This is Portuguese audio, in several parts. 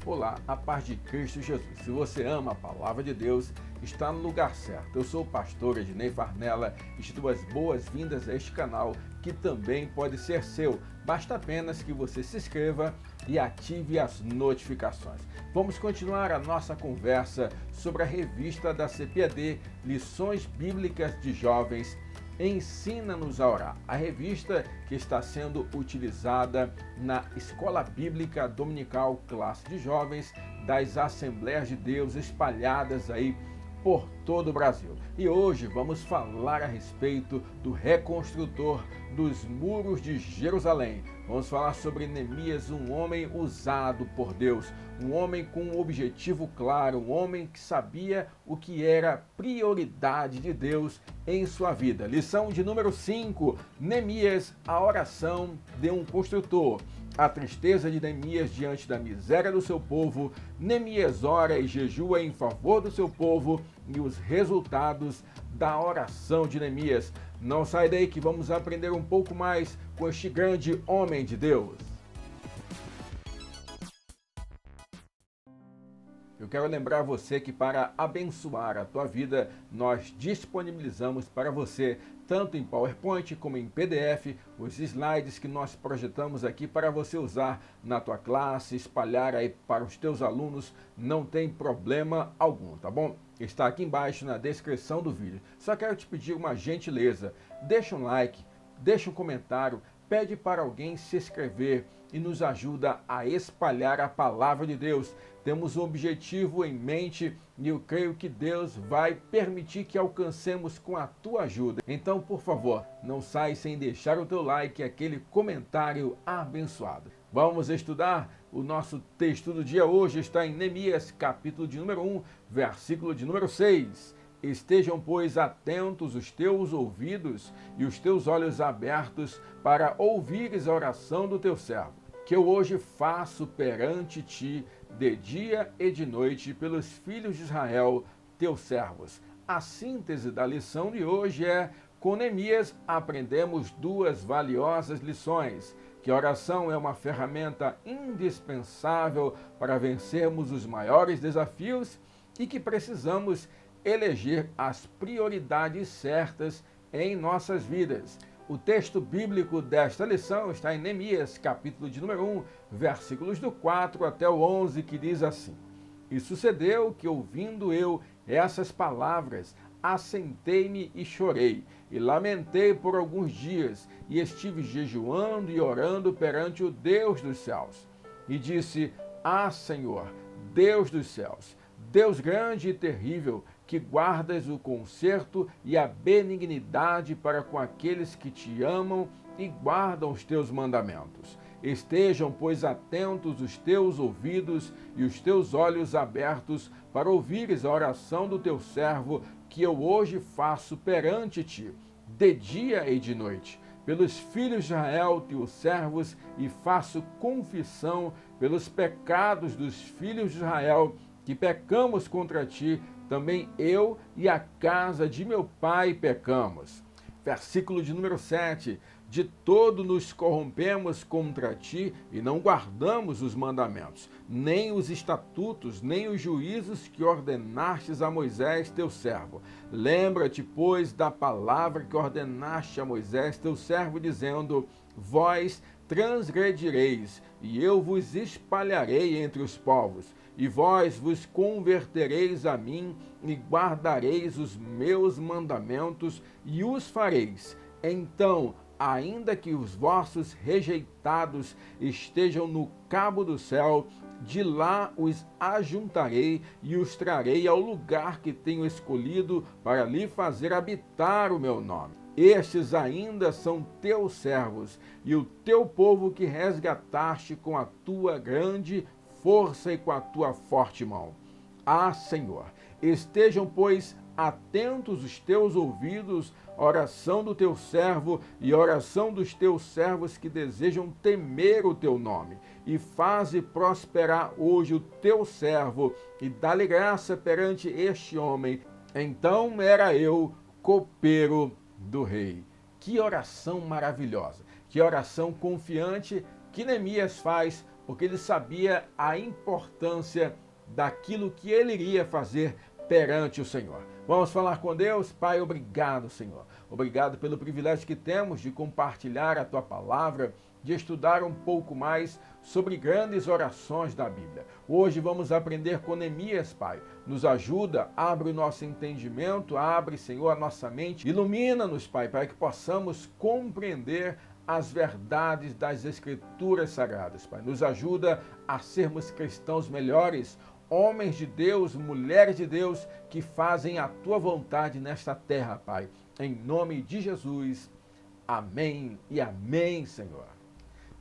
Olá, a paz de Cristo Jesus. Se você ama a palavra de Deus, está no lugar certo. Eu sou o pastor Ednei Farnella e te dou as boas-vindas a este canal, que também pode ser seu. Basta apenas que você se inscreva e ative as notificações. Vamos continuar a nossa conversa sobre a revista da CPAD, Lições Bíblicas de Jovens. Ensina-nos a orar, a revista que está sendo utilizada na Escola Bíblica Dominical Classe de Jovens das Assembleias de Deus espalhadas aí por todo o Brasil. E hoje vamos falar a respeito do reconstrutor dos muros de Jerusalém. Vamos falar sobre Neemias, um homem usado por Deus, um homem com um objetivo claro, um homem que sabia o que era prioridade de Deus em sua vida. Lição de número 5, Neemias, a oração de um construtor. A tristeza de Neemias diante da miséria do seu povo. Neemias ora e jejua em favor do seu povo e os resultados da oração de Neemias. Não sai daí que vamos aprender um pouco mais com este grande homem de Deus. Eu quero lembrar você que para abençoar a tua vida, nós disponibilizamos para você, tanto em PowerPoint como em PDF, os slides que nós projetamos aqui para você usar na tua classe, espalhar aí para os teus alunos, não tem problema algum, tá bom? Está aqui embaixo na descrição do vídeo. Só quero te pedir uma gentileza, deixa um like, deixa um comentário, pede para alguém se inscrever e nos ajuda a espalhar a palavra de Deus. Temos um objetivo em mente e eu creio que Deus vai permitir que alcancemos com a tua ajuda. Então, por favor, não sai sem deixar o teu like e aquele comentário abençoado. Vamos estudar? O nosso texto do dia hoje está em Neemias, capítulo de número 1, versículo de número 6. Estejam, pois, atentos os teus ouvidos e os teus olhos abertos para ouvires a oração do teu servo, que eu hoje faço perante ti de dia e de noite pelos filhos de Israel, teus servos. A síntese da lição de hoje é: com Neemias aprendemos duas valiosas lições, que a oração é uma ferramenta indispensável para vencermos os maiores desafios e que precisamos eleger as prioridades certas em nossas vidas. O texto bíblico desta lição está em Neemias, capítulo de número 1, versículos do 4 até o 11, que diz assim: E sucedeu que, ouvindo eu essas palavras, assentei-me e chorei, e lamentei por alguns dias, e estive jejuando e orando perante o Deus dos céus. E disse: Ah, Senhor, Deus dos céus, Deus grande e terrível, que guardas o conserto e a benignidade para com aqueles que te amam e guardam os teus mandamentos. Estejam, pois, atentos os teus ouvidos e os teus olhos abertos para ouvires a oração do teu servo, que eu hoje faço perante ti, de dia e de noite, pelos filhos de Israel, teus servos, e faço confissão pelos pecados dos filhos de Israel, que pecamos contra ti, também eu e a casa de meu pai pecamos. Versículo de número 7. De todo nos corrompemos contra ti e não guardamos os mandamentos, nem os estatutos, nem os juízos que ordenastes a Moisés teu servo. Lembra-te, pois, da palavra que ordenaste a Moisés teu servo, dizendo: Vós transgredireis, e eu vos espalharei entre os povos, e vós vos convertereis a mim, e guardareis os meus mandamentos, e os fareis. Então, ainda que os vossos rejeitados estejam no cabo do céu, de lá os ajuntarei e os trarei ao lugar que tenho escolhido para lhe fazer habitar o meu nome. Estes ainda são teus servos e o teu povo que resgataste com a tua grande força e com a tua forte mão. Ah, Senhor, estejam, pois, atentos os teus ouvidos, oração do teu servo e oração dos teus servos que desejam temer o teu nome. E faze prosperar hoje o teu servo e dá-lhe graça perante este homem. Então era eu copeiro do rei. Que oração maravilhosa, que oração confiante que Neemias faz porque ele sabia a importância daquilo que ele iria fazer perante o Senhor. Vamos falar com Deus? Pai, obrigado, Senhor. Obrigado pelo privilégio que temos de compartilhar a Tua palavra, de estudar um pouco mais sobre grandes orações da Bíblia. Hoje vamos aprender com Neemias, Pai. Nos ajuda, abre o nosso entendimento, abre, Senhor, a nossa mente. Ilumina-nos, Pai, para que possamos compreender as verdades das Escrituras Sagradas, Pai. Nos ajuda a sermos cristãos melhores, homens de Deus, mulheres de Deus, que fazem a Tua vontade nesta terra, Pai. Em nome de Jesus, amém e amém, Senhor.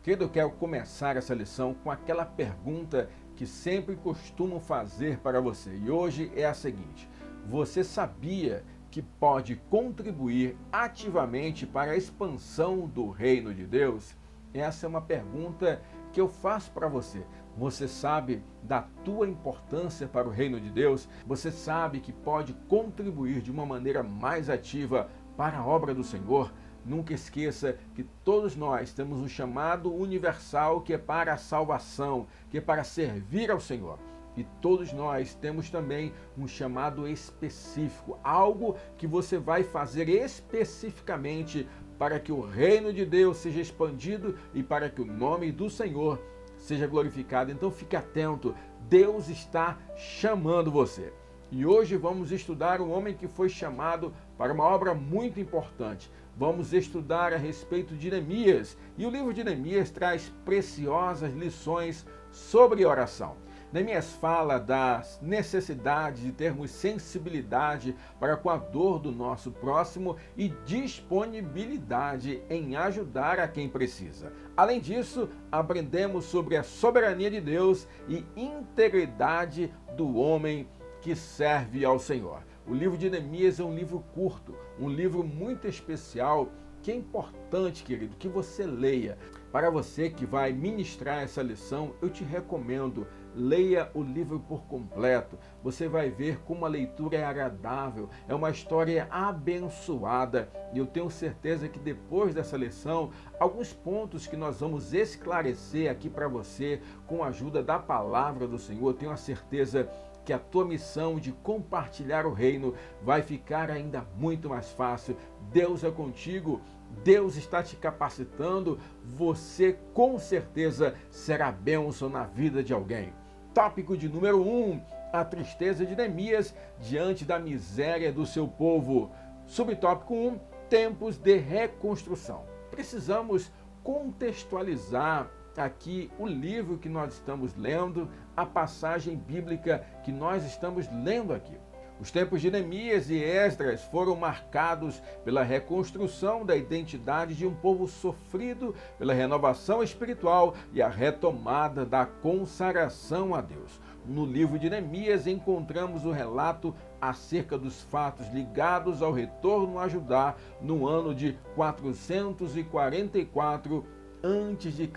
Querido, eu quero começar essa lição com aquela pergunta que sempre costumo fazer para você. E hoje é a seguinte: você sabia que pode contribuir ativamente para a expansão do reino de Deus? Essa é uma pergunta que eu faço para você. Você sabe da tua importância para o reino de Deus? Você sabe que pode contribuir de uma maneira mais ativa para a obra do Senhor? Nunca esqueça que todos nós temos um chamado universal que é para a salvação, que é para servir ao Senhor. E todos nós temos também um chamado específico, algo que você vai fazer especificamente para que o reino de Deus seja expandido e para que o nome do Senhor seja glorificado. Então fique atento, Deus está chamando você. E hoje vamos estudar um homem que foi chamado para uma obra muito importante. Vamos estudar a respeito de Neemias. E o livro de Neemias traz preciosas lições sobre oração. Neemias fala das necessidades de termos sensibilidade para com a dor do nosso próximo e disponibilidade em ajudar a quem precisa. Além disso, aprendemos sobre a soberania de Deus e integridade do homem que serve ao Senhor. O livro de Neemias é um livro curto, um livro muito especial, que é importante, querido, que você leia. Para você que vai ministrar essa lição, eu te recomendo, leia o livro por completo. Você vai ver como a leitura é agradável, é uma história abençoada. E eu tenho certeza que depois dessa lição, alguns pontos que nós vamos esclarecer aqui para você, com a ajuda da palavra do Senhor, eu tenho a certeza que a tua missão de compartilhar o reino vai ficar ainda muito mais fácil. Deus é contigo, Deus está te capacitando, você com certeza será bênção na vida de alguém. Tópico de número 1, a tristeza de Neemias diante da miséria do seu povo. Subtópico 1, tempos de reconstrução. Precisamos contextualizar aqui o livro que nós estamos lendo, a passagem bíblica que nós estamos lendo aqui. Os tempos de Neemias e Esdras foram marcados pela reconstrução da identidade de um povo sofrido, pela renovação espiritual e a retomada da consagração a Deus. No livro de Neemias encontramos o relato acerca dos fatos ligados ao retorno a Judá no ano de 444 a.C.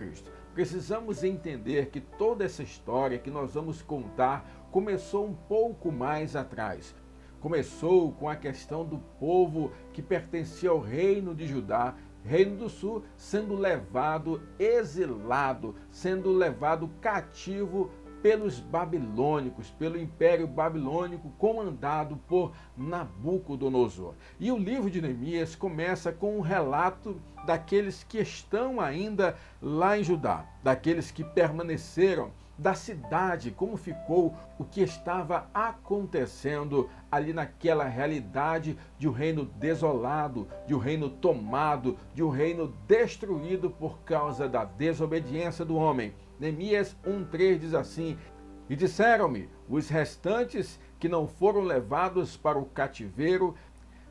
Precisamos entender que toda essa história que nós vamos contar começou um pouco mais atrás. Começou com a questão do povo que pertencia ao reino de Judá, Reino do Sul, sendo levado exilado, sendo levado cativo pelos babilônicos, pelo Império Babilônico comandado por Nabucodonosor. E o livro de Neemias começa com um relato daqueles que estão ainda lá em Judá, daqueles que permaneceram, da cidade, como ficou, o que estava acontecendo ali naquela realidade de um reino desolado, de um reino tomado, de um reino destruído por causa da desobediência do homem. Neemias 1:3 diz assim: e disseram-me, os restantes que não foram levados para o cativeiro,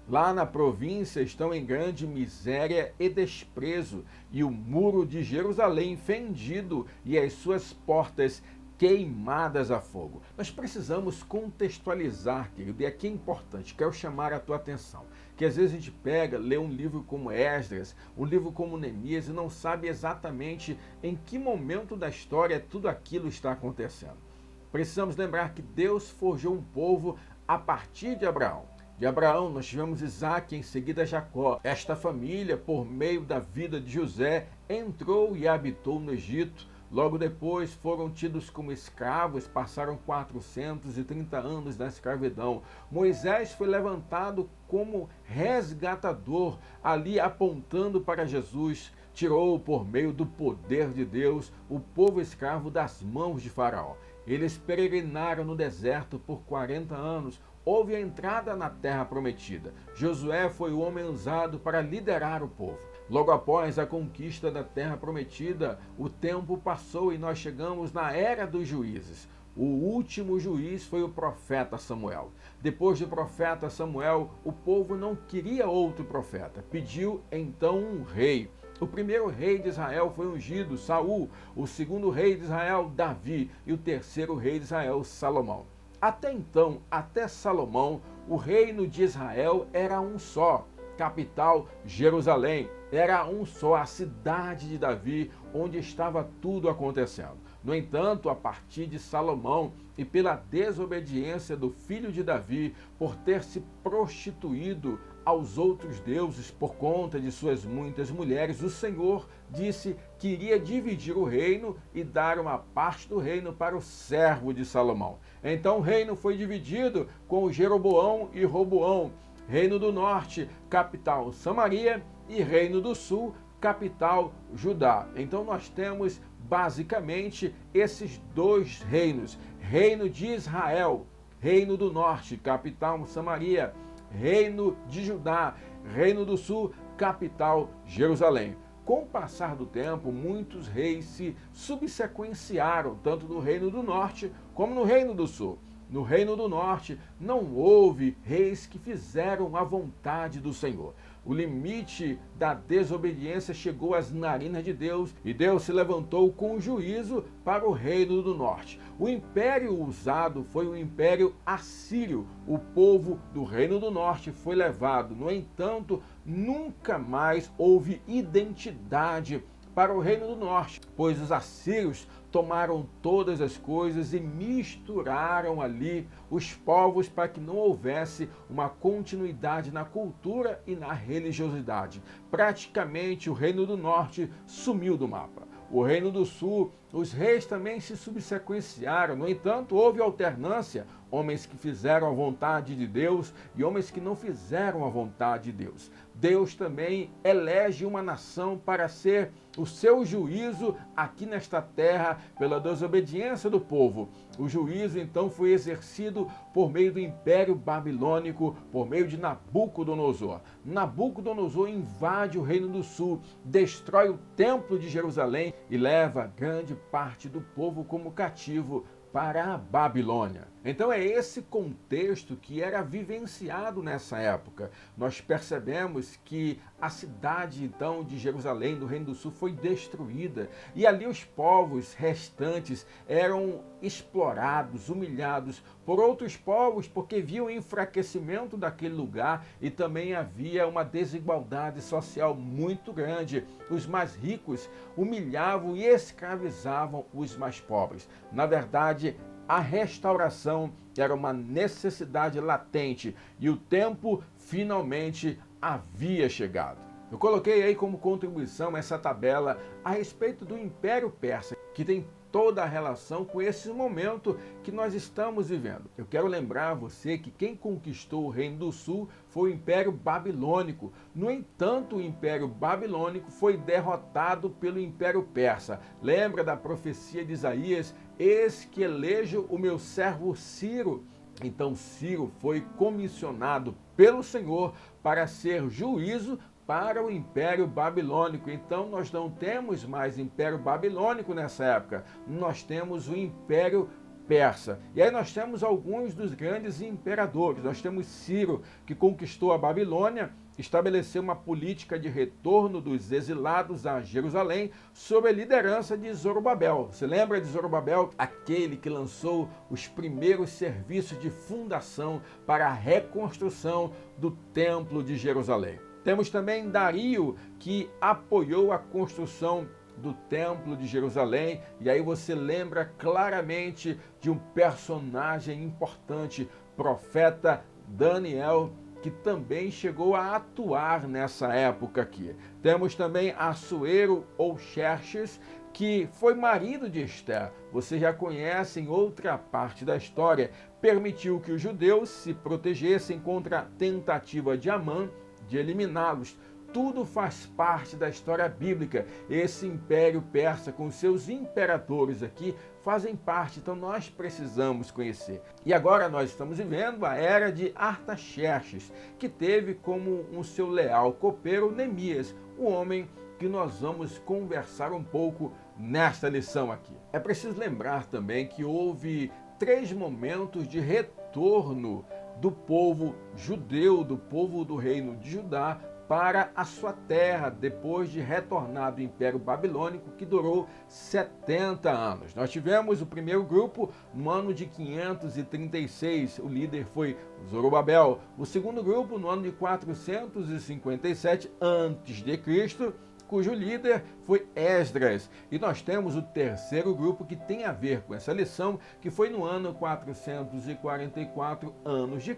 lá na província estão em grande miséria e desprezo, e o muro de Jerusalém fendido, e as suas portas queimadas a fogo. Nós precisamos contextualizar, querido, e aqui é importante, quero chamar a tua atenção, que às vezes a gente pega, lê um livro como Esdras, um livro como Neemias, e não sabe exatamente em que momento da história tudo aquilo está acontecendo. Precisamos lembrar que Deus forjou um povo a partir de Abraão. De Abraão nós tivemos Isaac, em seguida Jacó. Esta família, por meio da vida de José, entrou e habitou no Egito, Logo depois foram tidos como escravos, passaram 430 anos na escravidão. Moisés foi levantado como resgatador, ali apontando para Jesus. Tirou, por meio do poder de Deus, o povo escravo das mãos de Faraó. Eles peregrinaram no deserto por 40 anos. Houve a entrada na terra prometida. Josué foi o homem usado para liderar o povo. Logo após a conquista da terra prometida, o tempo passou e nós chegamos na era dos juízes. O último juiz foi o profeta Samuel. Depois do profeta Samuel, o povo não queria outro profeta. Pediu então um rei. O primeiro rei de Israel foi ungido, Saul. O segundo rei de Israel, Davi. E o terceiro rei de Israel, Salomão. Até então, até Salomão, o reino de Israel era um só. Capital, Jerusalém. Era um só, a cidade de Davi, onde estava tudo acontecendo. No entanto, a partir de Salomão e pela desobediência do filho de Davi, por ter se prostituído aos outros deuses por conta de suas muitas mulheres, o Senhor disse que iria dividir o reino e dar uma parte do reino para o servo de Salomão. Então o reino foi dividido com Jeroboão e Roboão. Reino do Norte, capital Samaria, e Reino do Sul, capital Judá. Então nós temos basicamente esses dois reinos. Reino de Israel, Reino do Norte, capital Samaria, Reino de Judá, Reino do Sul, capital Jerusalém. Com o passar do tempo, muitos reis se subsequenciaram, tanto no Reino do Norte como no Reino do Sul. No Reino do Norte não houve reis que fizeram a vontade do Senhor. O limite da desobediência chegou às narinas de Deus e Deus se levantou com juízo para o Reino do Norte. O império usado foi o Império Assírio. O povo do Reino do Norte foi levado. No entanto, nunca mais houve identidade para o Reino do Norte, pois os assírios tomaram todas as coisas e misturaram ali os povos para que não houvesse uma continuidade na cultura e na religiosidade. Praticamente o Reino do Norte sumiu do mapa. O Reino do Sul, os reis também se subsequenciaram. No entanto, houve alternância, homens que fizeram a vontade de Deus e homens que não fizeram a vontade de Deus. Deus também elege uma nação para ser o seu juízo aqui nesta terra pela desobediência do povo. O juízo então foi exercido por meio do Império Babilônico, por meio de Nabucodonosor. Nabucodonosor invade o Reino do Sul, destrói o Templo de Jerusalém e leva grande parte do povo como cativo para a Babilônia. Então é esse contexto que era vivenciado nessa época. Nós percebemos que a cidade então de Jerusalém, do Reino do Sul, foi destruída e ali os povos restantes eram explorados, humilhados por outros povos porque viam o enfraquecimento daquele lugar e também havia uma desigualdade social muito grande. Os mais ricos humilhavam e escravizavam os mais pobres. Na verdade, a restauração era uma necessidade latente e o tempo finalmente havia chegado. Eu coloquei aí como contribuição essa tabela a respeito do Império Persa, que tem toda a relação com esse momento que nós estamos vivendo. Eu quero lembrar a você que quem conquistou o Reino do Sul foi o Império Babilônico. No entanto, o Império Babilônico foi derrotado pelo Império Persa. Lembra da profecia de Isaías? Eis que elejo o meu servo Ciro. Então Ciro foi comissionado pelo Senhor para ser juízo para o Império Babilônico. Então nós não temos mais Império Babilônico nessa época, nós temos o Império Persa. E aí nós temos alguns dos grandes imperadores. Nós temos Ciro, que conquistou a Babilônia, estabeleceu uma política de retorno dos exilados a Jerusalém sob a liderança de Zorobabel. Você lembra de Zorobabel? Aquele que lançou os primeiros serviços de fundação para a reconstrução do Templo de Jerusalém. Temos também Dario, que apoiou a construção do Templo de Jerusalém, e aí você lembra claramente de um personagem importante, profeta Daniel, que também chegou a atuar nessa época aqui. Temos também Assuero ou Xerxes, que foi marido de Esther. Você já conhece em outra parte da história. Permitiu que os judeus se protegessem contra a tentativa de Amã de eliminá-los. Tudo faz parte da história bíblica. Esse império persa com seus imperadores aqui fazem parte, então nós precisamos conhecer. E agora nós estamos vivendo a era de Artaxerxes, que teve como um seu leal copeiro Neemias, o homem que nós vamos conversar um pouco nesta lição aqui. É preciso lembrar também que houve 3 momentos de retorno do povo judeu, do povo do reino de Judá, para a sua terra, depois de retornar do Império Babilônico, que durou 70 anos. Nós tivemos o primeiro grupo no ano de 536, o líder foi Zorobabel. O segundo grupo no ano de 457 a.C., cujo líder foi Esdras. E nós temos o terceiro grupo que tem a ver com essa lição, que foi no ano 444 a.C.,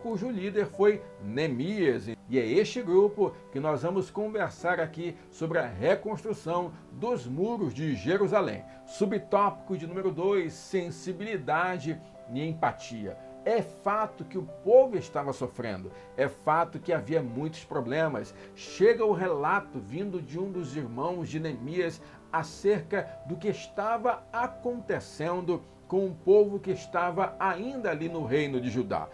cujo líder foi Neemias. E é este grupo que nós vamos conversar aqui sobre a reconstrução dos muros de Jerusalém. Subtópico de número 2, sensibilidade e empatia. É fato que o povo estava sofrendo, é fato que havia muitos problemas. Chega o relato vindo de um dos irmãos de Neemias acerca do que estava acontecendo com o povo que estava ainda ali no reino de Judá.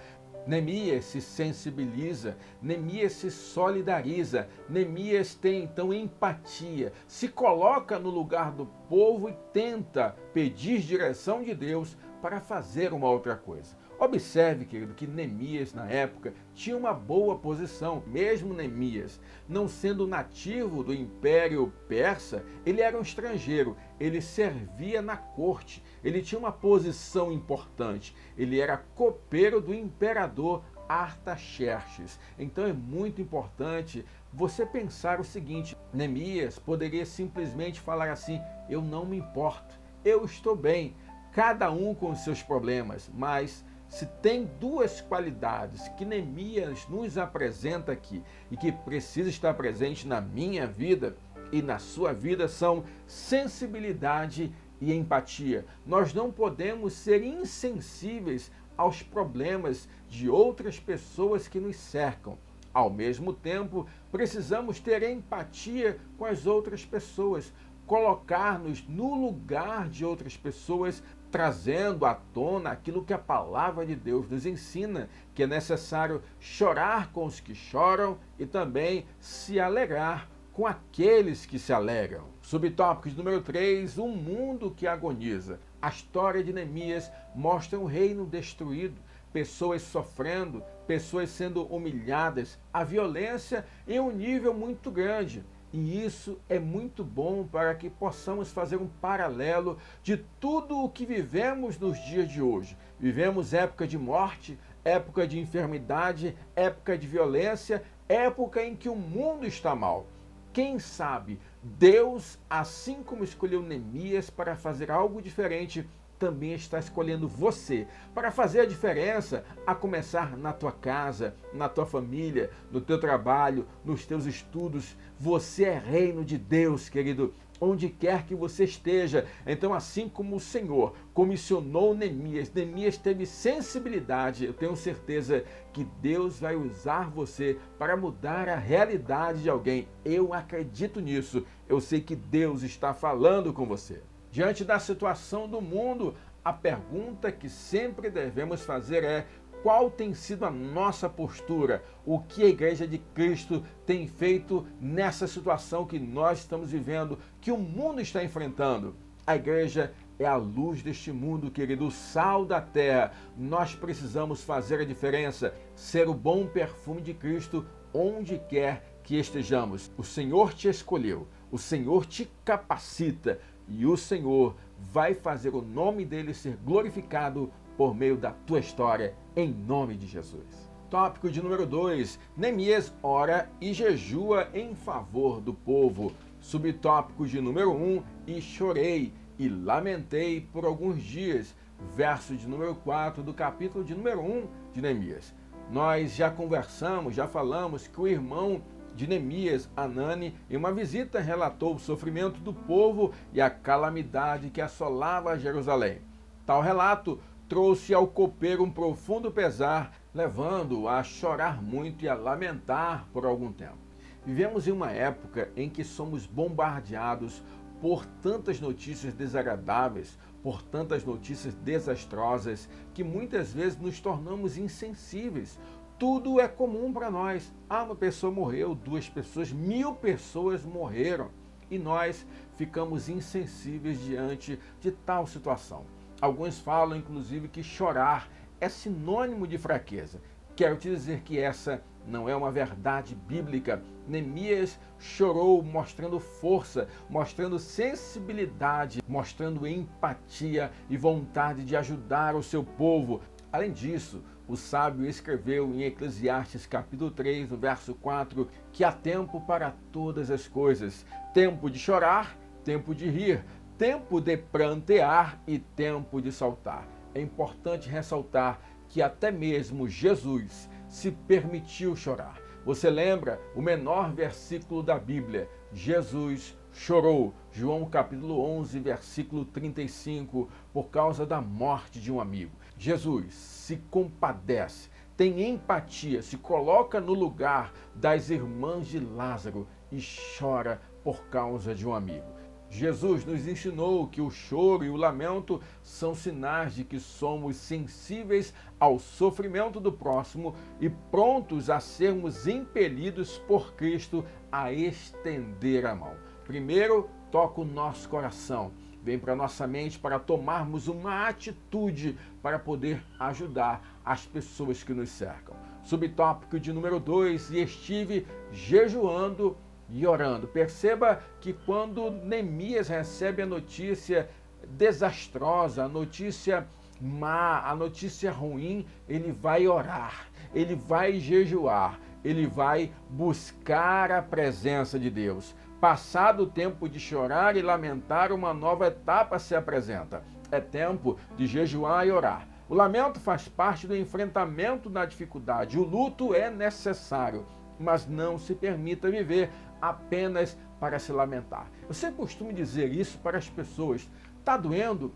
Neemias se sensibiliza, Neemias se solidariza, Neemias tem então empatia, se coloca no lugar do povo e tenta pedir direção de Deus para fazer uma outra coisa. Observe, querido, que Neemias, na época, tinha uma boa posição. Mesmo Neemias, não sendo nativo do Império Persa, ele era um estrangeiro, ele servia na corte, ele tinha uma posição importante, ele era copeiro do imperador Artaxerxes. Então é muito importante você pensar o seguinte: Neemias poderia simplesmente falar assim: eu não me importo, eu estou bem, cada um com os seus problemas, mas se tem 2 qualidades que Neemias nos apresenta aqui e que precisa estar presente na minha vida e na sua vida, são sensibilidade e empatia. Nós não podemos ser insensíveis aos problemas de outras pessoas que nos cercam. Ao mesmo tempo, precisamos ter empatia com as outras pessoas, colocar-nos no lugar de outras pessoas, trazendo à tona aquilo que a palavra de Deus nos ensina, que é necessário chorar com os que choram e também se alegrar com aqueles que se alegram. Subtópicos número 3, um mundo que agoniza. A história de Neemias mostra um reino destruído, pessoas sofrendo, pessoas sendo humilhadas, a violência em um nível muito grande. E isso é muito bom para que possamos fazer um paralelo de tudo o que vivemos nos dias de hoje. Vivemos época de morte, época de enfermidade, época de violência, época em que o mundo está mal. Quem sabe Deus, assim como escolheu Neemias para fazer algo diferente, também está escolhendo você para fazer a diferença, a começar na tua casa, na tua família, no teu trabalho, nos teus estudos. Você é reino de Deus, querido, onde quer que você esteja. Então, assim como o Senhor comissionou Neemias, Neemias teve sensibilidade, eu tenho certeza que Deus vai usar você para mudar a realidade de alguém. Eu acredito nisso, eu sei que Deus está falando com você. Diante da situação do mundo, a pergunta que sempre devemos fazer é: qual tem sido a nossa postura? O que a Igreja de Cristo tem feito nessa situação que nós estamos vivendo, que o mundo está enfrentando? A igreja é a luz deste mundo, querido, o sal da terra. Nós precisamos fazer a diferença, ser o bom perfume de Cristo onde quer que estejamos. O Senhor te escolheu, o Senhor te capacita, e o Senhor vai fazer o nome dele ser glorificado por meio da tua história, em nome de Jesus. Tópico de número 2, Neemias ora e jejua em favor do povo. Subtópico de número 1, e chorei e lamentei por alguns dias. Verso de número 4 do capítulo de número 1 de Neemias. Nós já conversamos, já falamos que o irmão de Neemias, Hanani, em uma visita relatou o sofrimento do povo e a calamidade que assolava Jerusalém. Tal relato trouxe ao copeiro um profundo pesar, levando-o a chorar muito e a lamentar por algum tempo. Vivemos em uma época em que somos bombardeados por tantas notícias desagradáveis, por tantas notícias desastrosas, que muitas vezes nos tornamos insensíveis. Tudo é comum para nós. Uma pessoa morreu, 2 pessoas, 1000 pessoas morreram. E nós ficamos insensíveis diante de tal situação. Alguns falam, inclusive, que chorar é sinônimo de fraqueza. Quero te dizer que essa não é uma verdade bíblica. Neemias chorou mostrando força, mostrando sensibilidade, mostrando empatia e vontade de ajudar o seu povo. Além disso, o sábio escreveu em Eclesiastes capítulo 3, no verso 4, que há tempo para todas as coisas. Tempo de chorar, tempo de rir, tempo de prantear e tempo de saltar. É importante ressaltar que até mesmo Jesus se permitiu chorar. Você lembra o menor versículo da Bíblia? Jesus chorou. João capítulo 11, versículo 35, por causa da morte de um amigo. Jesus se compadece, tem empatia, se coloca no lugar das irmãs de Lázaro e chora por causa de um amigo. Jesus nos ensinou que o choro e o lamento são sinais de que somos sensíveis ao sofrimento do próximo e prontos a sermos impelidos por Cristo a estender a mão. Primeiro, toca o nosso coração, vem para nossa mente para tomarmos uma atitude para poder ajudar as pessoas que nos cercam. Subtópico de número 2, e estive jejuando e orando. Perceba que quando Neemias recebe a notícia desastrosa, a notícia má, a notícia ruim, ele vai orar, ele vai jejuar, ele vai buscar a presença de Deus. Passado o tempo de chorar e lamentar, uma nova etapa se apresenta. É tempo de jejuar e orar. O lamento faz parte do enfrentamento da dificuldade. O luto é necessário, mas não se permita viver apenas para se lamentar. Eu sempre costumo dizer isso para as pessoas. Está doendo?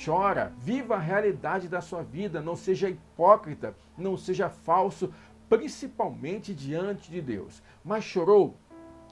Chora. Viva a realidade da sua vida. Não seja hipócrita, não seja falso, principalmente diante de Deus. Mas chorou?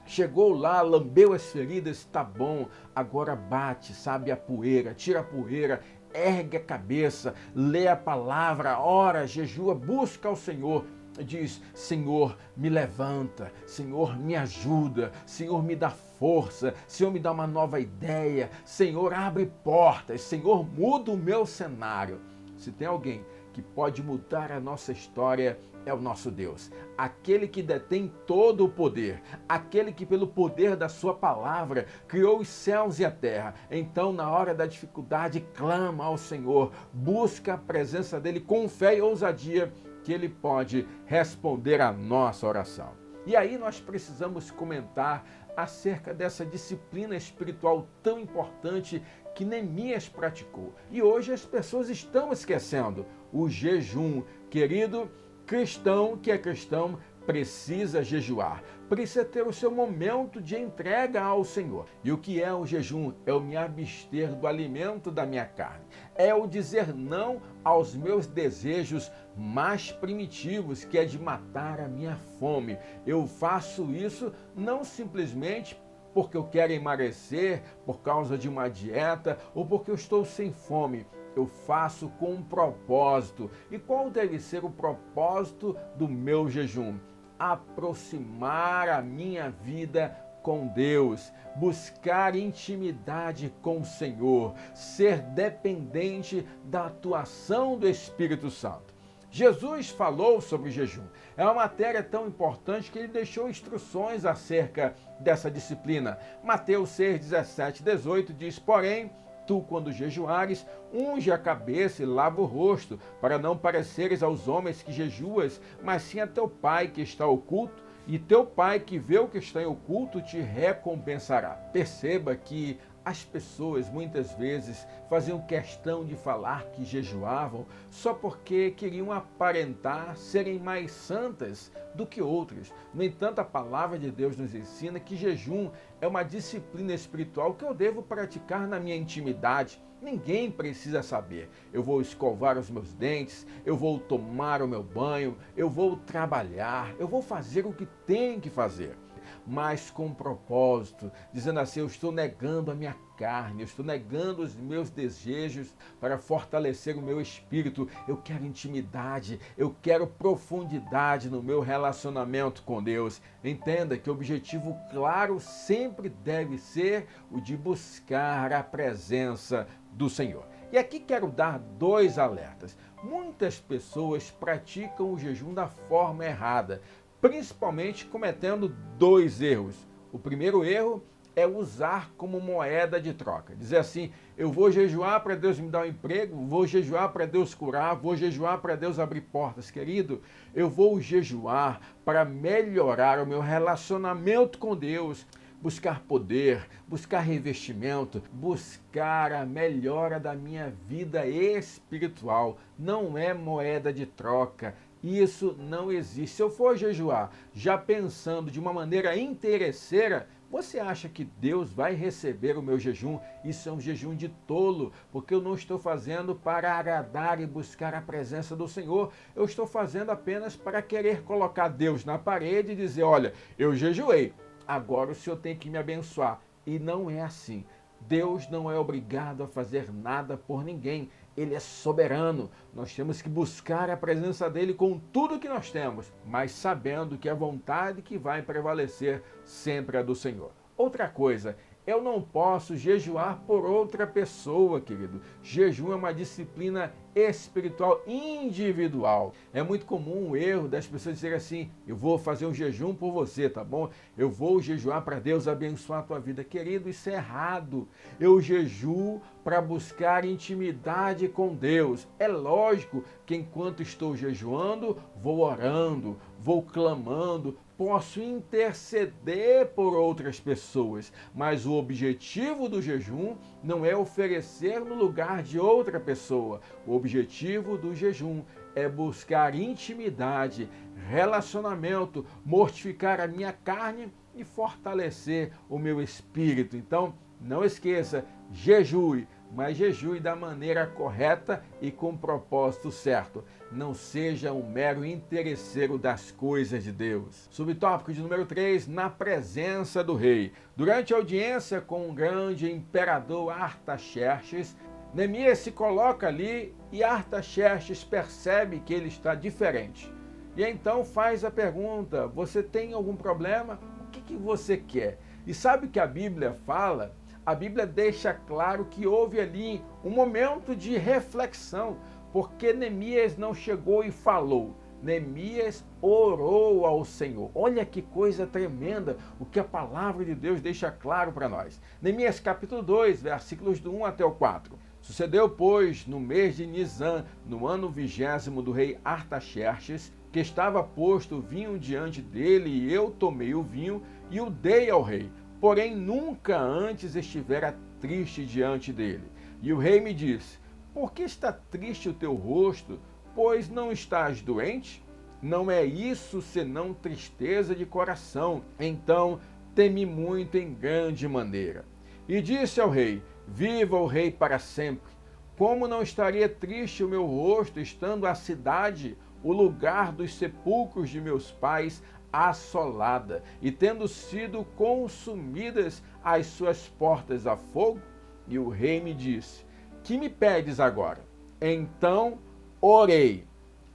Chegou lá, lambeu as feridas, está bom, agora bate, sabe, a poeira, tira a poeira, ergue a cabeça, lê a palavra, ora, jejua, busca ao Senhor. Diz: Senhor, me levanta, Senhor, me ajuda, Senhor, me dá força, Senhor, me dá uma nova ideia, Senhor, abre portas, Senhor, muda o meu cenário. Se tem alguém que pode mudar a nossa história, é o nosso Deus, aquele que detém todo o poder, aquele que pelo poder da sua palavra criou os céus e a terra. Então, na hora da dificuldade, clama ao Senhor, busca a presença dele com fé e ousadia, que ele pode responder a nossa oração. E aí nós precisamos comentar acerca dessa disciplina espiritual tão importante que Neemias praticou. E hoje as pessoas estão esquecendo o jejum. Querido cristão que é cristão, precisa jejuar, precisa ter o seu momento de entrega ao Senhor. E o que é o jejum? É o me abster do alimento da minha carne. É o dizer não aos meus desejos mais primitivos, que é de matar a minha fome. Eu faço isso não simplesmente porque eu quero emagrecer, por causa de uma dieta ou porque eu estou sem fome. Eu faço com um propósito. E qual deve ser o propósito do meu jejum? Aproximar a minha vida com Deus, buscar intimidade com o Senhor, ser dependente da atuação do Espírito Santo. Jesus falou sobre jejum. É uma matéria tão importante que ele deixou instruções acerca dessa disciplina. Mateus 6, 17, 18 diz: porém, tu, quando jejuares, unge a cabeça e lava o rosto, para não pareceres aos homens que jejuas, mas sim a teu Pai que está oculto, e teu Pai que vê o que está em oculto te recompensará. Perceba que As pessoas muitas vezes faziam questão de falar que jejuavam só porque queriam aparentar serem mais santas do que outras. No entanto, a palavra de Deus nos ensina que jejum é uma disciplina espiritual que eu devo praticar na minha intimidade. Ninguém precisa saber. Eu vou escovar os meus dentes, eu vou tomar o meu banho, eu vou trabalhar, eu vou fazer o que tenho que fazer, mas com propósito, dizendo assim: eu estou negando a minha carne, eu estou negando os meus desejos para fortalecer o meu espírito. Eu quero intimidade, eu quero profundidade no meu relacionamento com Deus. Entenda que o objetivo claro sempre deve ser o de buscar a presença do Senhor. E aqui quero dar 2 alertas. Muitas pessoas praticam o jejum da forma errada, principalmente cometendo 2 erros. O primeiro erro é usar como moeda de troca. Dizer assim: eu vou jejuar para Deus me dar um emprego, vou jejuar para Deus curar, vou jejuar para Deus abrir portas. Querido, eu vou jejuar para melhorar o meu relacionamento com Deus, buscar poder, buscar revestimento, buscar a melhora da minha vida espiritual. Não é moeda de troca. Isso não existe. Se eu for jejuar já pensando de uma maneira interesseira, você acha que Deus vai receber o meu jejum? Isso é um jejum de tolo, porque eu não estou fazendo para agradar e buscar a presença do Senhor. Eu estou fazendo apenas para querer colocar Deus na parede e dizer: olha, eu jejuei, agora o Senhor tem que me abençoar. E não é assim. Deus não é obrigado a fazer nada por ninguém. Ele é soberano. Nós temos que buscar a presença dele com tudo que nós temos, mas sabendo que a vontade que vai prevalecer sempre é do Senhor. Outra coisa, eu não posso jejuar por outra pessoa, querido. Jejum é uma disciplina espiritual individual. É muito comum o erro das pessoas dizerem assim: eu vou fazer um jejum por você, tá bom? Eu vou jejuar para Deus abençoar a tua vida. Querido, isso é errado. Eu jejuo para buscar intimidade com Deus. É lógico que enquanto estou jejuando, vou orando, vou clamando, posso interceder por outras pessoas, mas o objetivo do jejum não é oferecer no lugar de outra pessoa. O objetivo do jejum é buscar intimidade, relacionamento, mortificar a minha carne e fortalecer o meu espírito. Então, não esqueça, jejue, mas jejue da maneira correta e com o propósito certo. Não seja um mero interesseiro das coisas de Deus. Subtópico de número 3, na presença do rei. Durante a audiência com o grande imperador Artaxerxes, Neemias se coloca ali e Artaxerxes percebe que ele está diferente. E então faz a pergunta: você tem algum problema? O que você quer? E sabe o que a Bíblia fala? A Bíblia deixa claro que houve ali um momento de reflexão, porque Neemias não chegou e falou. Neemias orou ao Senhor. Olha que coisa tremenda o que a palavra de Deus deixa claro para nós. Neemias capítulo 2, versículos do 1 até o 4. Sucedeu, pois, no mês de Nisan, no ano 20º do rei Artaxerxes, que estava posto o vinho diante dele, e eu tomei o vinho e o dei ao rei. Porém, nunca antes estivera triste diante dele. E o rei me disse: por que está triste o teu rosto? Pois não estás doente? Não é isso senão tristeza de coração. Então temi muito em grande maneira. E disse ao rei: viva o rei para sempre. Como não estaria triste o meu rosto, estando a cidade, o lugar dos sepulcros de meus pais, assolada, e tendo sido consumidas as suas portas a fogo? E o rei me disse: que me pedes agora? Então orei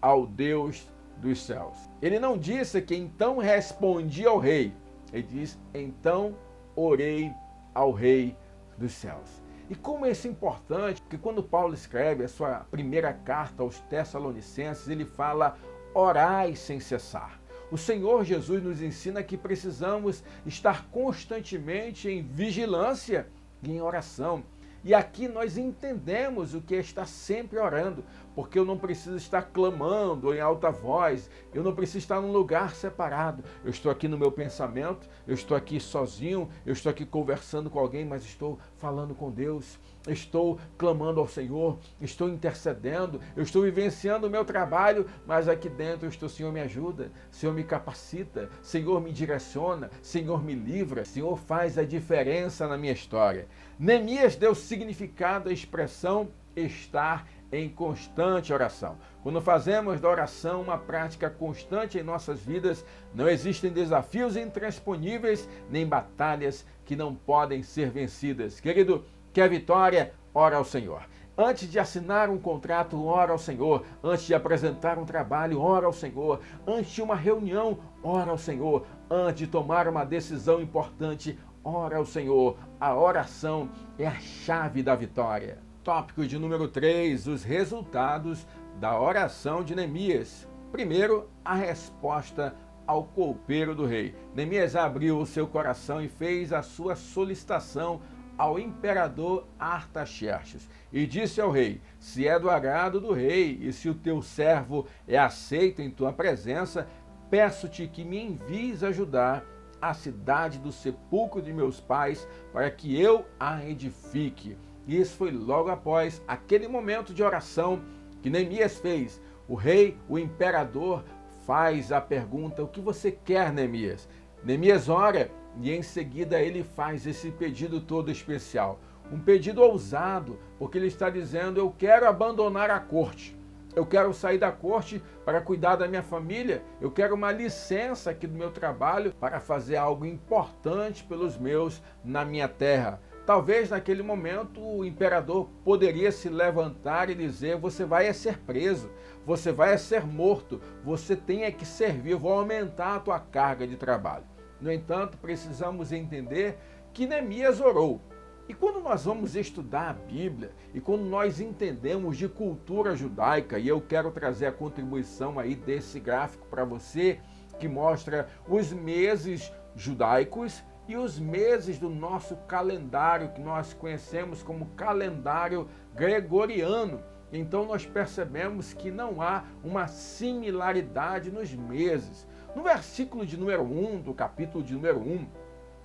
ao Deus dos céus. Ele não disse que então respondi ao rei. Ele diz: então orei ao rei dos céus. E como isso é importante, que quando Paulo escreve a sua primeira carta aos Tessalonicenses, ele fala: orai sem cessar. O Senhor Jesus nos ensina que precisamos estar constantemente em vigilância e em oração. E aqui nós entendemos o que é estar sempre orando, porque eu não preciso estar clamando em alta voz, eu não preciso estar num lugar separado. Eu estou aqui no meu pensamento, eu estou aqui sozinho, eu estou aqui conversando com alguém, mas estou falando com Deus, estou clamando ao Senhor, estou intercedendo, eu estou vivenciando o meu trabalho, mas aqui dentro eu estou, Senhor, me ajuda, Senhor, me capacita, Senhor, me direciona, Senhor, me livra, Senhor, faz a diferença na minha história. Neemias deu significado à expressão estar em constante oração. Quando fazemos da oração uma prática constante em nossas vidas, não existem desafios intransponíveis, nem batalhas que não podem ser vencidas. Querido, quer vitória? Ora ao Senhor. Antes de assinar um contrato, ora ao Senhor. Antes de apresentar um trabalho, ora ao Senhor. Antes de uma reunião, ora ao Senhor. Antes de tomar uma decisão importante, ora ao Senhor. A oração é a chave da vitória. Tópico de número 3, os resultados da oração de Neemias. Primeiro, a resposta ao copeiro do rei. Neemias abriu o seu coração e fez a sua solicitação ao imperador Artaxerxes e disse ao rei: se é do agrado do rei e se o teu servo é aceito em tua presença, peço-te que me envies ajudar a cidade do sepulcro de meus pais para que eu a edifique. Isso foi logo após aquele momento de oração que Neemias fez. O rei, o imperador, faz a pergunta: o que você quer, Neemias? Neemias ora e em seguida ele faz esse pedido todo especial. Um pedido ousado, porque ele está dizendo: eu quero abandonar a corte. Eu quero sair da corte para cuidar da minha família. Eu quero uma licença aqui do meu trabalho para fazer algo importante pelos meus na minha terra. Talvez naquele momento o imperador poderia se levantar e dizer: você vai ser preso, você vai ser morto, você tem que servir, eu vou aumentar a tua carga de trabalho. No entanto, precisamos entender que Neemias orou. E quando nós vamos estudar a Bíblia e quando nós entendemos de cultura judaica, e eu quero trazer a contribuição aí desse gráfico para você, que mostra os meses judaicos e os meses do nosso calendário, que nós conhecemos como calendário gregoriano. Então nós percebemos que não há uma similaridade nos meses. No versículo de número 1, do capítulo de número 1,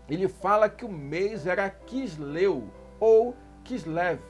ele fala que o mês era Quisleu ou Kislev.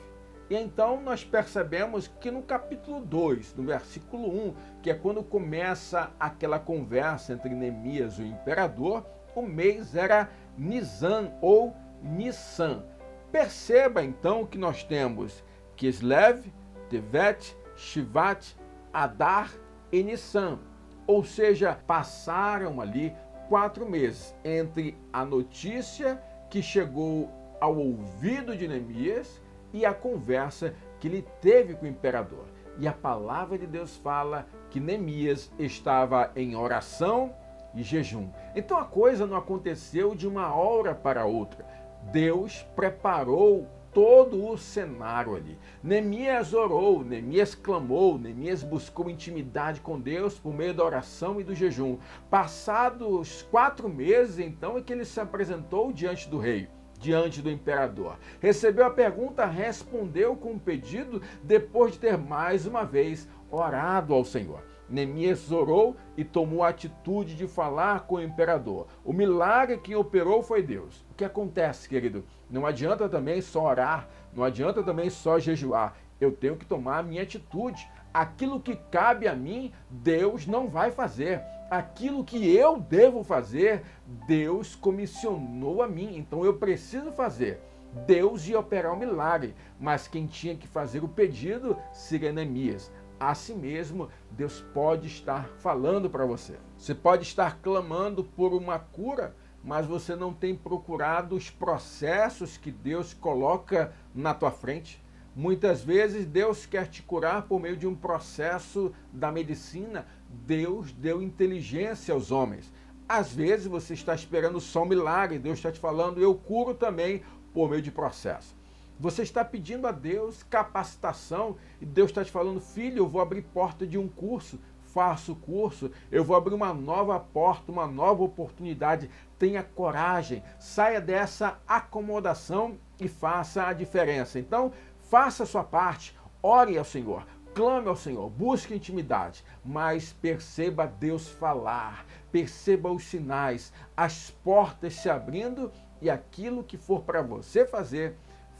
E então nós percebemos que no capítulo 2, no versículo 1, que é quando começa aquela conversa entre Neemias e o imperador, o mês era Nisan ou Nissan. Perceba então que nós temos Kislev, Tevet, Shivat, Adar e Nissan. Ou seja, passaram ali 4 meses entre a notícia que chegou ao ouvido de Neemias e a conversa que ele teve com o imperador. E a palavra de Deus fala que Neemias estava em oração e jejum. Então a coisa não aconteceu de uma hora para outra. Deus preparou todo o cenário ali. Neemias orou, Neemias clamou, Neemias buscou intimidade com Deus por meio da oração e do jejum. Passados 4 meses, então, é que ele se apresentou diante do rei, diante do imperador. Recebeu a pergunta, respondeu com um pedido, depois de ter mais uma vez orado ao Senhor. Neemias orou e tomou a atitude de falar com o imperador. O milagre que operou foi Deus. O que acontece, querido? Não adianta também só orar, não adianta também só jejuar. Eu tenho que tomar a minha atitude. Aquilo que cabe a mim, Deus não vai fazer. Aquilo que eu devo fazer, Deus comissionou a mim. Então eu preciso fazer. Deus ia operar o milagre, mas quem tinha que fazer o pedido seria Neemias. Assim mesmo, Deus pode estar falando para você. Você pode estar clamando por uma cura, mas você não tem procurado os processos que Deus coloca na tua frente. Muitas vezes Deus quer te curar por meio de um processo da medicina. Deus deu inteligência aos homens. Às vezes você está esperando só um milagre. Deus está te falando: eu curo também por meio de processo. Você está pedindo a Deus capacitação e Deus está te falando: filho, eu vou abrir porta de um curso, faça o curso, eu vou abrir uma nova porta, uma nova oportunidade. Tenha coragem, saia dessa acomodação e faça a diferença. Então, faça a sua parte, ore ao Senhor, clame ao Senhor, busque intimidade, mas perceba Deus falar, perceba os sinais, as portas se abrindo e aquilo que for para você fazer,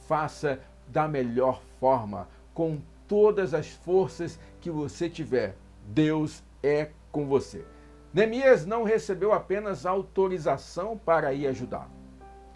faça da melhor forma, com todas as forças que você tiver. Deus é com você. Neemias não recebeu apenas autorização para ir ajudar.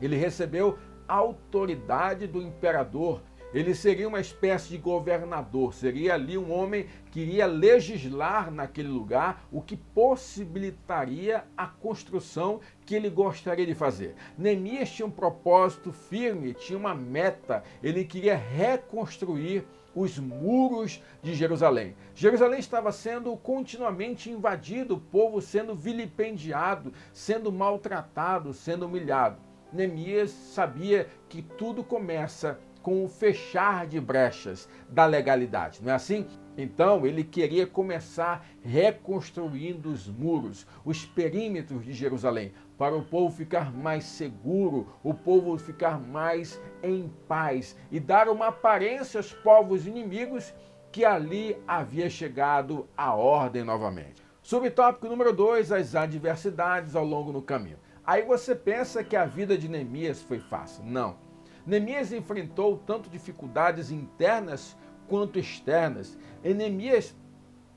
Ele recebeu autoridade do imperador. Ele seria uma espécie de governador, seria ali um homem que iria legislar naquele lugar, o que possibilitaria a construção que ele gostaria de fazer. Neemias tinha um propósito firme, tinha uma meta, ele queria reconstruir os muros de Jerusalém. Jerusalém estava sendo continuamente invadido, o povo sendo vilipendiado, sendo maltratado, sendo humilhado. Neemias sabia que tudo começa com o fechar de brechas da legalidade, não é assim? Então ele queria começar reconstruindo os muros, os perímetros de Jerusalém, para o povo ficar mais seguro, o povo ficar mais em paz e dar uma aparência aos povos inimigos que ali havia chegado a ordem novamente. Subtópico número 2, as adversidades ao longo do caminho. Aí você pensa que a vida de Neemias foi fácil. Não. Neemias enfrentou tanto dificuldades internas quanto externas. E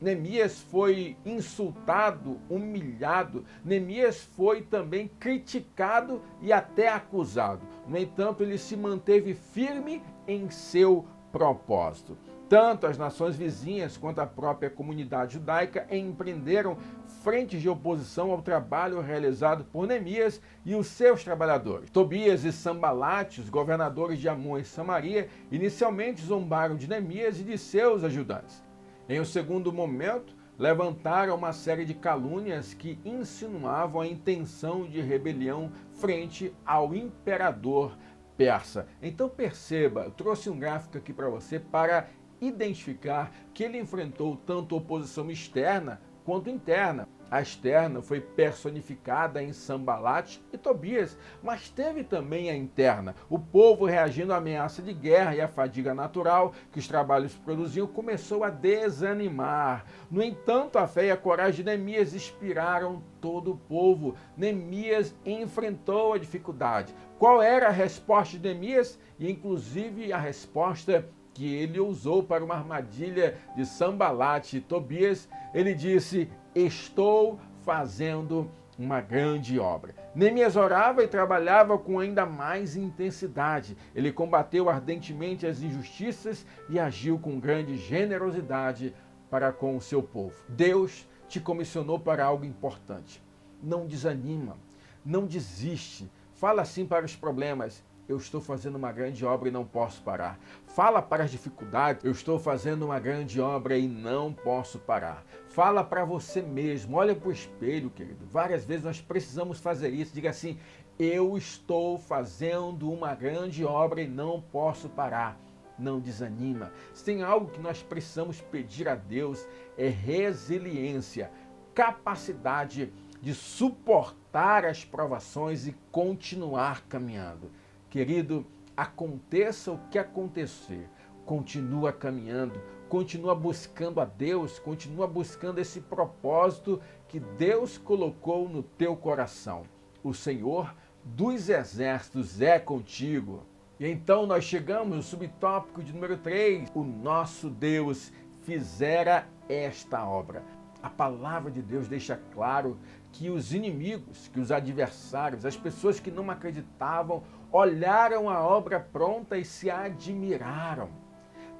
Neemias foi insultado, humilhado. Neemias foi também criticado e até acusado. No entanto, ele se manteve firme em seu propósito. Tanto as nações vizinhas quanto a própria comunidade judaica empreenderam frentes de oposição ao trabalho realizado por Neemias e os seus trabalhadores. Tobias e Sambalate, os governadores de Amon e Samaria, inicialmente zombaram de Neemias e de seus ajudantes. Em um segundo momento, levantaram uma série de calúnias que insinuavam a intenção de rebelião frente ao imperador persa. Então perceba, eu trouxe um gráfico aqui para você para identificar que ele enfrentou tanto oposição externa quanto interna. A externa foi personificada em Sambalate e Tobias, mas teve também a interna. O povo, reagindo à ameaça de guerra e à fadiga natural que os trabalhos produziam, começou a desanimar. No entanto, a fé e a coragem de Neemias inspiraram todo o povo. Neemias enfrentou a dificuldade. Qual era a resposta de Neemias? E inclusive a resposta que ele usou para uma armadilha de Sambalate e Tobias, ele disse: estou fazendo uma grande obra. Neemias orava e trabalhava com ainda mais intensidade. Ele combateu ardentemente as injustiças e agiu com grande generosidade para com o seu povo. Deus te comissionou para algo importante. Não desanima, não desiste. Fala assim para os problemas: eu estou fazendo uma grande obra e não posso parar. Fala para as dificuldades: eu estou fazendo uma grande obra e não posso parar. Fala para você mesmo, olha para o espelho, querido. Várias vezes nós precisamos fazer isso. Diga assim: eu estou fazendo uma grande obra e não posso parar. Não desanima. Se tem algo que nós precisamos pedir a Deus, é resiliência, capacidade de suportar as provações e continuar caminhando. Querido, aconteça o que acontecer, continua caminhando, continua buscando a Deus, continua buscando esse propósito que Deus colocou no teu coração. O Senhor dos Exércitos é contigo. E então nós chegamos no subtópico de número 3. O nosso Deus fizera esta obra. A palavra de Deus deixa claro que os inimigos, que os adversários, as pessoas que não acreditavam, olharam a obra pronta e se admiraram,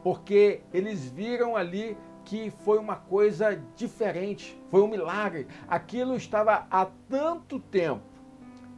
porque eles viram ali que foi uma coisa diferente, foi um milagre. Aquilo estava há tanto tempo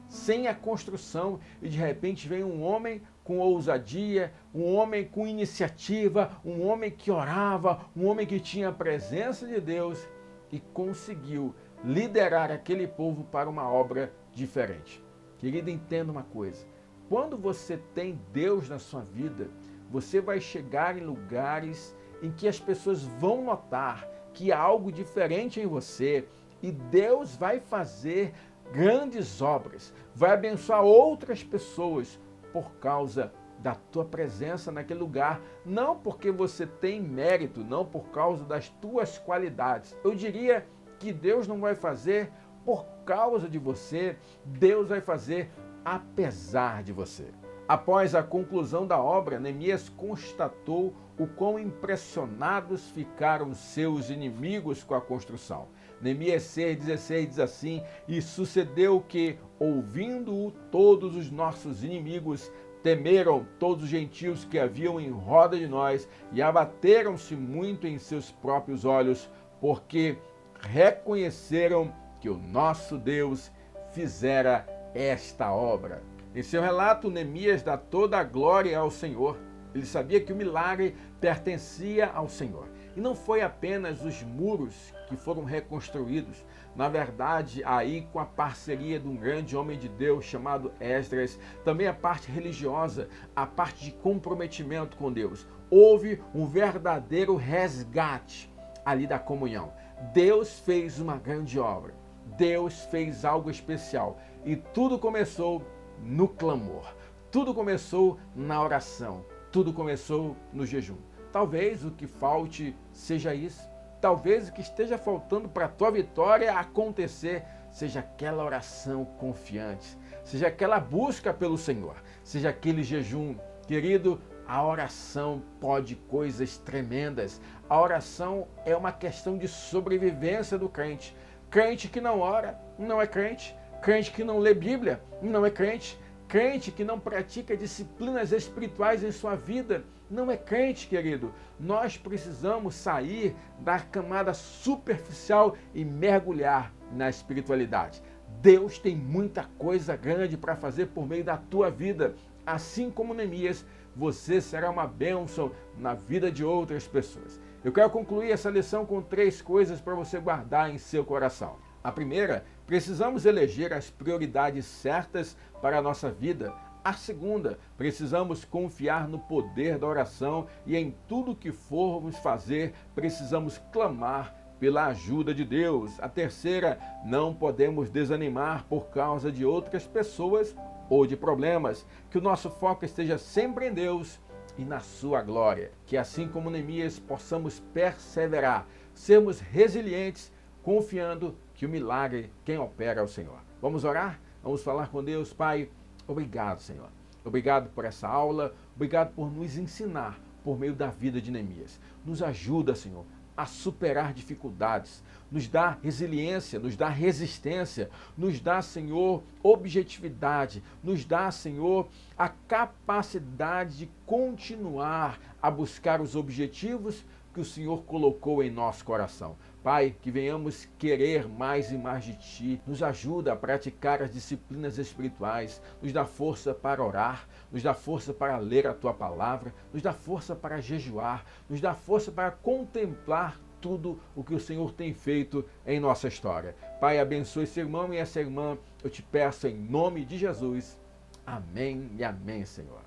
sem a construção e de repente vem um homem com ousadia, um homem com iniciativa, um homem que orava, um homem que tinha a presença de Deus e conseguiu liderar aquele povo para uma obra diferente. Querido, entenda uma coisa: quando você tem Deus na sua vida, você vai chegar em lugares em que as pessoas vão notar que há algo diferente em você e Deus vai fazer grandes obras, vai abençoar outras pessoas por causa da tua presença naquele lugar, não porque você tem mérito, não por causa das tuas qualidades. Eu diria que Deus não vai fazer por causa de você, Deus vai fazer apesar de você. Após a conclusão da obra, Neemias constatou o quão impressionados ficaram seus inimigos com a construção. Neemias 6,16 diz assim: e sucedeu que, ouvindo-o, todos os nossos inimigos temeram todos os gentios que haviam em roda de nós e abateram-se muito em seus próprios olhos, porque reconheceram que o nosso Deus fizera esta obra. Em seu relato, Neemias dá toda a glória ao Senhor. Ele sabia que o milagre pertencia ao Senhor. E não foi apenas os muros que foram reconstruídos. Na verdade, aí com a parceria de um grande homem de Deus chamado Esdras, também a parte religiosa, a parte de comprometimento com Deus. Houve um verdadeiro resgate ali da comunhão. Deus fez uma grande obra. Deus fez algo especial. E tudo começou no clamor. Tudo começou na oração. Tudo começou no jejum. Talvez o que falte seja isso. Talvez o que esteja faltando para a tua vitória acontecer seja aquela oração confiante, seja aquela busca pelo Senhor, seja aquele jejum. Querido, a oração pode coisas tremendas. A oração é uma questão de sobrevivência do crente. Crente que não ora não é crente. Crente que não lê Bíblia não é crente. Crente que não pratica disciplinas espirituais em sua vida não é crente, querido. Nós precisamos sair da camada superficial e mergulhar na espiritualidade. Deus tem muita coisa grande para fazer por meio da tua vida. Assim como Neemias, você será uma bênção na vida de outras pessoas. Eu quero concluir essa lição com 3 coisas para você guardar em seu coração. A primeira, precisamos eleger as prioridades certas para a nossa vida. A segunda, precisamos confiar no poder da oração e em tudo que formos fazer, precisamos clamar pela ajuda de Deus. A terceira, não podemos desanimar por causa de outras pessoas ou de problemas. Que o nosso foco esteja sempre em Deus e na sua glória. Que assim como Neemias possamos perseverar, sermos resilientes, confiando que o milagre quem opera é o Senhor. Vamos orar? Vamos falar com Deus. Pai, obrigado, Senhor. Obrigado por essa aula, obrigado por nos ensinar por meio da vida de Neemias. Nos ajuda, Senhor, a superar dificuldades, nos dá resiliência, nos dá resistência, nos dá, Senhor, objetividade, nos dá, Senhor, a capacidade de continuar a buscar os objetivos que o Senhor colocou em nosso coração. Pai, que venhamos querer mais e mais de Ti, nos ajuda a praticar as disciplinas espirituais, nos dá força para orar, nos dá força para ler a Tua palavra, nos dá força para jejuar, nos dá força para contemplar tudo o que o Senhor tem feito em nossa história. Pai, abençoe esse irmão e essa irmã, eu te peço em nome de Jesus. Amém e amém, Senhor.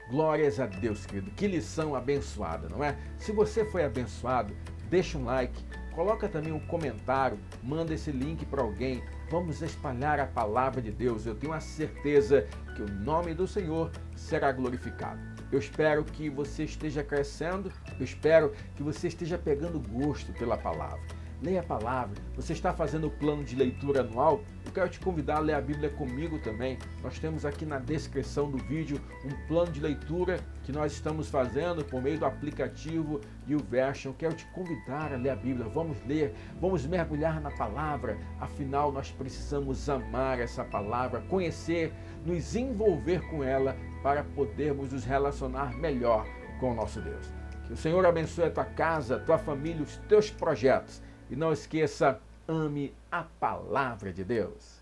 Glórias a Deus, querido. Que lição abençoada, não é? Se você foi abençoado, deixa um like, coloca também um comentário, manda esse link para alguém. Vamos espalhar a palavra de Deus. Eu tenho a certeza que o nome do Senhor será glorificado. Eu espero que você esteja crescendo, eu espero que você esteja pegando gosto pela palavra. Leia a palavra. Você está fazendo o plano de leitura anual? Eu quero te convidar a ler a Bíblia comigo também. Nós temos aqui na descrição do vídeo um plano de leitura que nós estamos fazendo por meio do aplicativo YouVersion. Eu quero te convidar a ler a Bíblia. Vamos ler, vamos mergulhar na palavra. Afinal, nós precisamos amar essa palavra, conhecer, nos envolver com ela para podermos nos relacionar melhor com o nosso Deus. Que o Senhor abençoe a tua casa, a tua família, os teus projetos. E não esqueça, ame a palavra de Deus.